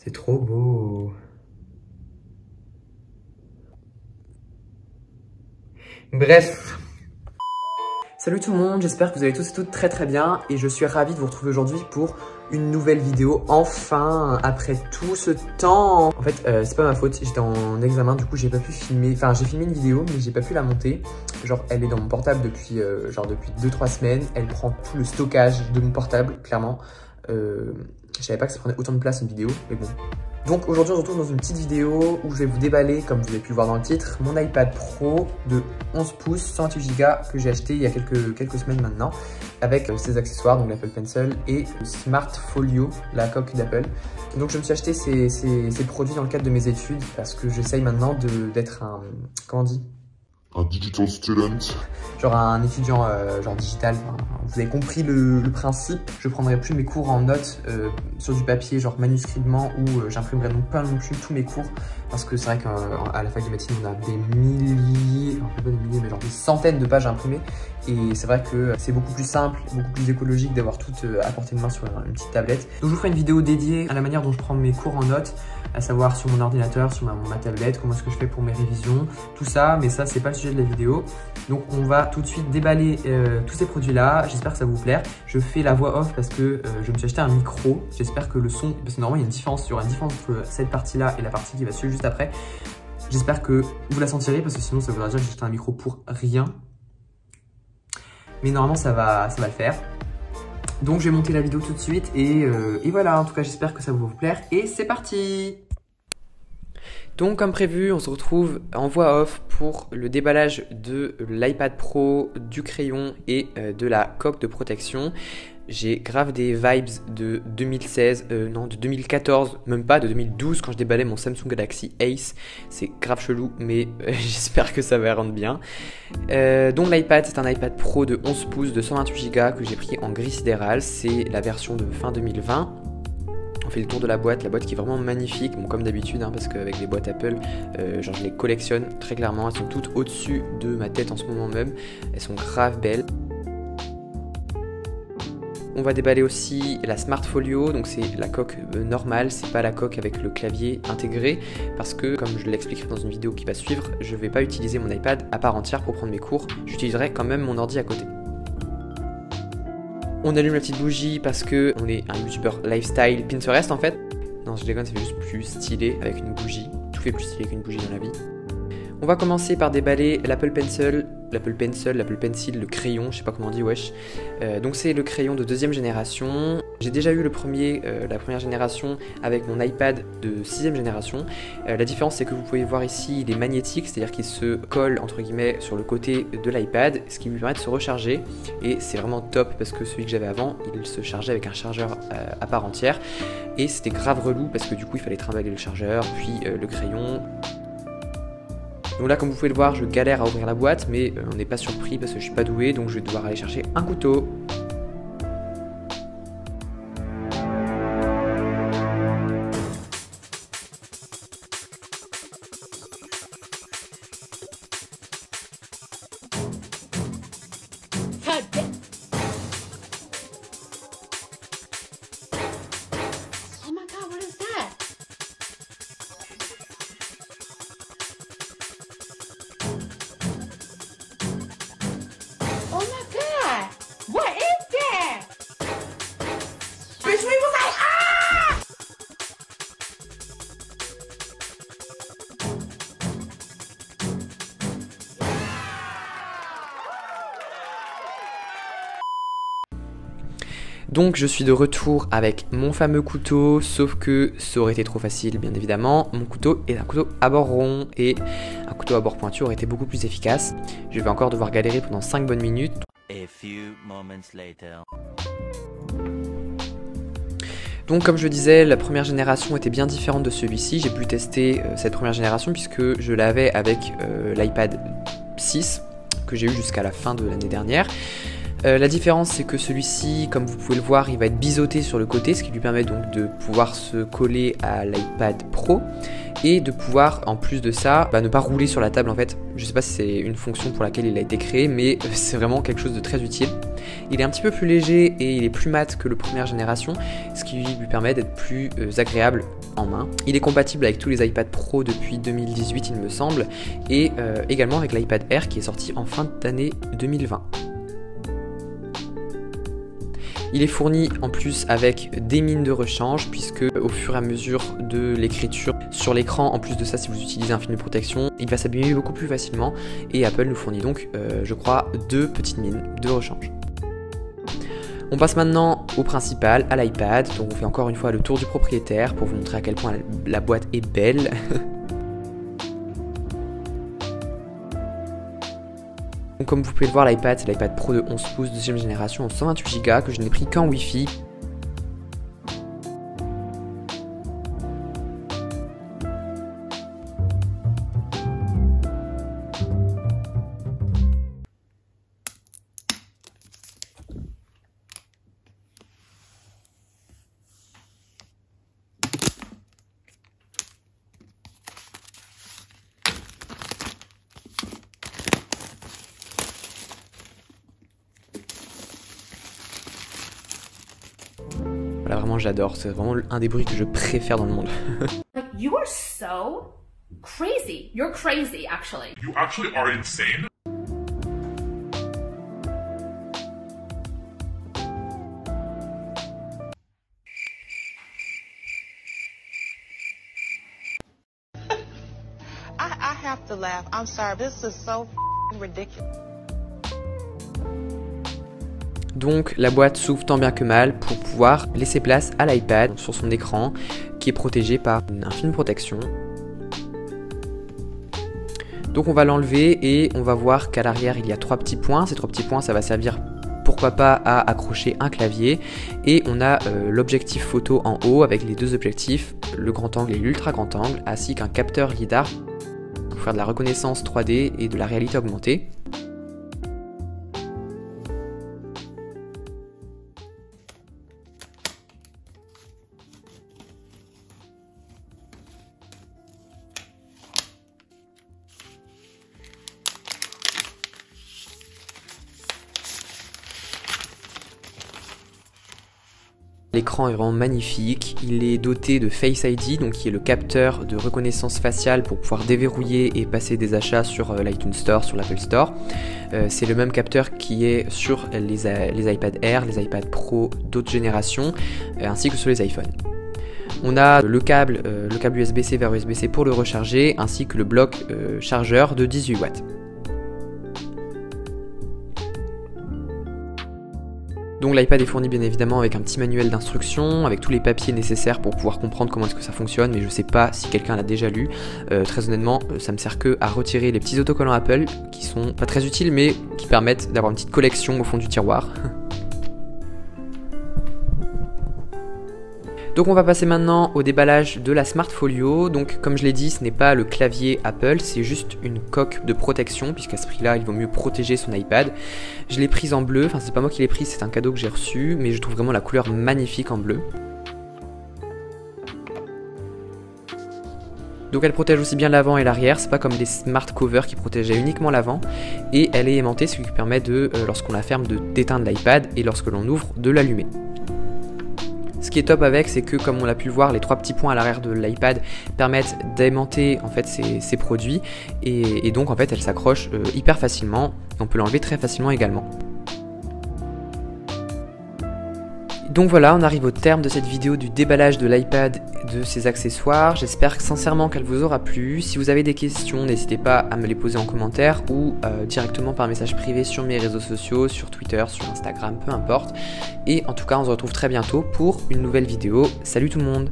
C'est trop beau. Bref. Salut tout le monde, j'espère que vous allez tous et toutes très bien et je suis ravi de vous retrouver aujourd'hui pour une nouvelle vidéo, enfin, après tout ce temps. En fait, c'est pas ma faute, j'étais en examen, du coup j'ai pas pu filmer, enfin j'ai filmé une vidéo mais j'ai pas pu la monter. Genre elle est dans mon portable depuis depuis 2-3 semaines, elle prend tout le stockage de mon portable, clairement. Je savais pas que ça prenait autant de place une vidéo, mais bon. Donc aujourd'hui on se retrouve dans une petite vidéo où je vais vous déballer, comme vous avez pu le voir dans le titre, mon iPad Pro de 11 pouces 128 Go que j'ai acheté il y a quelques semaines maintenant, avec ses accessoires, donc l'Apple Pencil et le Smart Folio, la coque d'Apple. Donc je me suis acheté ces produits dans le cadre de mes études parce que j'essaye maintenant d'être un, comment on dit, un digital student. Genre un étudiant genre digital. Enfin, vous avez compris le principe. Je prendrai plus mes cours en notes sur du papier, genre manuscritement, ou j'imprimerai donc pas non plus tous mes cours. Parce que c'est vrai qu'à la fac de médecine, on a des milliers, enfin pas des milliers, mais genre des centaines de pages à imprimer. Et c'est vrai que c'est beaucoup plus simple, beaucoup plus écologique d'avoir tout à portée de main sur une petite tablette. Donc je vous ferai une vidéo dédiée à la manière dont je prends mes cours en notes, à savoir sur mon ordinateur, sur ma tablette, comment est-ce que je fais pour mes révisions, tout ça. Mais ça, c'est pas le sujet de la vidéo. Donc on va tout de suite déballer tous ces produits-là. J'espère que ça va vous plaire. Je fais la voix off parce que je me suis acheté un micro. J'espère que le son, parce que normalement il y a une différence, il y aura une différence entre cette partie-là et la partie qui va suivre juste après. J'espère que vous la sentirez parce que sinon ça voudra dire que j'ai acheté un micro pour rien. Mais normalement ça va le faire. Donc je vais monter la vidéo tout de suite et voilà, en tout cas j'espère que ça va vous plaire et c'est parti. Donc comme prévu, on se retrouve en voix off pour le déballage de l'iPad Pro, du crayon et de la coque de protection. J'ai grave des vibes de 2016, non de 2014, même pas de 2012 quand je déballais mon Samsung Galaxy Ace. C'est grave chelou mais j'espère que ça va rendre bien. Donc l'iPad, c'est un iPad Pro de 11 pouces de 128 Go que j'ai pris en gris sidéral. C'est la version de fin 2020. On fait le tour de la boîte qui est vraiment magnifique, bon, comme d'habitude, hein, parce qu'avec les boîtes Apple, genre je les collectionne très clairement, elles sont toutes au-dessus de ma tête en ce moment même, elles sont grave belles. On va déballer aussi la Smart Folio, donc c'est la coque normale, c'est pas la coque avec le clavier intégré, parce que comme je l'expliquerai dans une vidéo qui va suivre, je vais pas utiliser mon iPad à part entière pour prendre mes cours, j'utiliserai quand même mon ordi à côté. On allume la petite bougie parce que on est un youtubeur lifestyle Pinterest en fait. Non, je déconne, ça fait juste plus stylé avec une bougie. Tout fait plus stylé qu'une bougie dans la vie. On va commencer par déballer l'Apple Pencil, le crayon, je sais pas comment on dit, wesh. Donc c'est le crayon de deuxième génération. J'ai déjà eu la première génération avec mon iPad de 6ème génération. La différence c'est que vous pouvez voir ici, il est magnétique, c'est-à-dire qu'il se colle entre guillemets sur le côté de l'iPad, ce qui lui permet de se recharger. Et c'est vraiment top parce que celui que j'avais avant, il se chargeait avec un chargeur à part entière. Et c'était grave relou parce que du coup il fallait trimballer le chargeur, puis le crayon. Donc là, comme vous pouvez le voir, je galère à ouvrir la boîte, mais on n'est pas surpris parce que je suis pas doué, donc je vais devoir aller chercher un couteau. Donc je suis de retour avec mon fameux couteau, sauf que ça aurait été trop facile bien évidemment. Mon couteau est un couteau à bord rond et un couteau à bord pointu aurait été beaucoup plus efficace. Je vais encore devoir galérer pendant 5 bonnes minutes. Donc comme je disais, la première génération était bien différente de celui-ci. J'ai pu tester cette première génération puisque je l'avais avec l'iPad 6 que j'ai eu jusqu'à la fin de l'année dernière. La différence, c'est que celui-ci, comme vous pouvez le voir, il va être biseauté sur le côté, ce qui lui permet donc de pouvoir se coller à l'iPad Pro et de pouvoir, en plus de ça, ne pas rouler sur la table en fait. Je sais pas si c'est une fonction pour laquelle il a été créé, mais c'est vraiment quelque chose de très utile. Il est un petit peu plus léger et il est plus mat que le première génération, ce qui lui permet d'être plus agréable en main. Il est compatible avec tous les iPad Pro depuis 2018 il me semble, et également avec l'iPad Air qui est sorti en fin d'année 2020. Il est fourni en plus avec des mines de rechange, puisque au fur et à mesure de l'écriture sur l'écran, en plus de ça, si vous utilisez un film de protection, il va s'abîmer beaucoup plus facilement, et Apple nous fournit donc, je crois, 2 petites mines de rechange. On passe maintenant au principal, à l'iPad, donc on fait encore une fois le tour du propriétaire pour vous montrer à quel point la boîte est belle. Donc comme vous pouvez le voir, l'iPad, c'est l'iPad Pro de 11 pouces deuxième génération en 128 Go que je n'ai pris qu'en Wi-Fi. Voilà, vraiment j'adore, c'est vraiment un des bruits que je préfère dans le monde. You are so crazy. You're crazy, actually. You actually are insane. I have to laugh. I'm sorry. This is so ridiculous. Donc la boîte s'ouvre tant bien que mal pour pouvoir laisser place à l'iPad sur son écran qui est protégé par un film protection. Donc on va l'enlever et on va voir qu'à l'arrière il y a 3 petits points. Ces 3 petits points, ça va servir pourquoi pas à accrocher un clavier, et on a l'objectif photo en haut avec les 2 objectifs, le grand angle et l'ultra grand angle, ainsi qu'un capteur lidar pour faire de la reconnaissance 3D et de la réalité augmentée. L'écran est vraiment magnifique, il est doté de Face ID, donc qui est le capteur de reconnaissance faciale pour pouvoir déverrouiller et passer des achats sur l'iTunes Store, sur l'Apple Store. C'est le même capteur qui est sur les iPad Air, les iPad Pro d'autres générations, ainsi que sur les iPhones. On a le câble USB-C vers USB-C pour le recharger, ainsi que le bloc chargeur de 18 watts. Donc l'iPad est fourni bien évidemment avec un petit manuel d'instruction, avec tous les papiers nécessaires pour pouvoir comprendre comment est-ce que ça fonctionne, mais je sais pas si quelqu'un l'a déjà lu. Très honnêtement, ça me sert que à retirer les petits autocollants Apple, qui sont pas très utiles, mais qui permettent d'avoir une petite collection au fond du tiroir. Donc on va passer maintenant au déballage de la Smart Folio. Donc comme je l'ai dit, ce n'est pas le clavier Apple, c'est juste une coque de protection, puisqu'à ce prix-là, il vaut mieux protéger son iPad. Je l'ai prise en bleu, enfin c'est pas moi qui l'ai prise, c'est un cadeau que j'ai reçu, mais je trouve vraiment la couleur magnifique en bleu. Donc elle protège aussi bien l'avant et l'arrière, c'est pas comme les smart covers qui protégeaient uniquement l'avant, et elle est aimantée, ce qui permet de, lorsqu'on la ferme, d'éteindre l'iPad, et lorsque l'on ouvre, de l'allumer. Ce qui est top avec, c'est que comme on l'a pu le voir, les 3 petits points à l'arrière de l'iPad permettent d'aimanter en fait ces produits, et donc en fait elle s'accroche hyper facilement, et on peut l'enlever très facilement également. Donc voilà, on arrive au terme de cette vidéo du déballage de l'iPad et de ses accessoires. J'espère sincèrement qu'elle vous aura plu. Si vous avez des questions, n'hésitez pas à me les poser en commentaire ou directement par message privé sur mes réseaux sociaux, sur Twitter, sur Instagram, peu importe. Et en tout cas, on se retrouve très bientôt pour une nouvelle vidéo. Salut tout le monde!